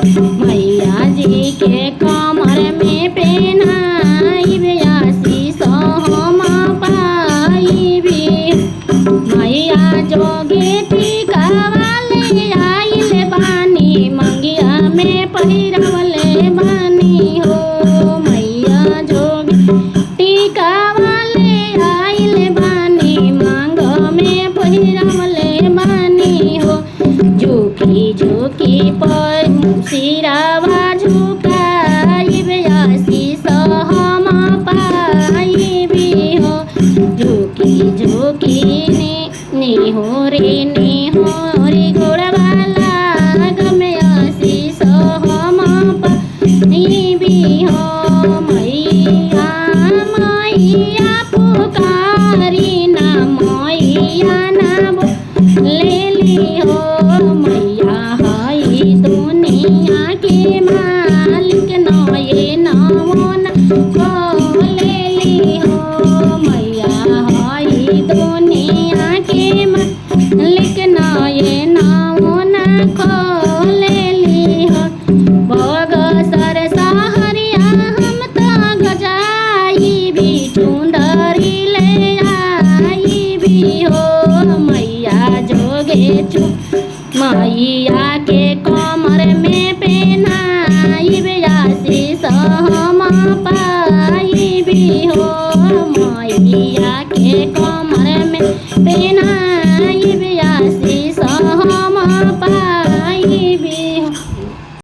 मैया जी के कमर में पहनाइब आशीष हम पाइबी। मैया जोगे टिकावा ले आइल बानी मंगिया में पहिरवले बानी हो। मैया जोगे टिकावा ले आइल बानी मांग में पहिरवले बानी हो। झुकी झुकी पर सिरावा झुकाइब आशीष हम पाइबी हो। झुकी झुकी निहोरे गोड़वाला गमे आशीष हम पाइबी हो। मैया मैया पुकारी ना मैया ना बोलेली हो। मैया हाई दुनिया के मालिक नये नमोन बोलेली हो। मैया हाई दुनिया के मालिक नये नमोन खोलेली हो। बगसर सहरिया हम त गजाइबी चुंदरी ले आइबी हो। मैया जोगे मैया के कमर में पहनाइब आशीष हम पाइबी हो। मैया के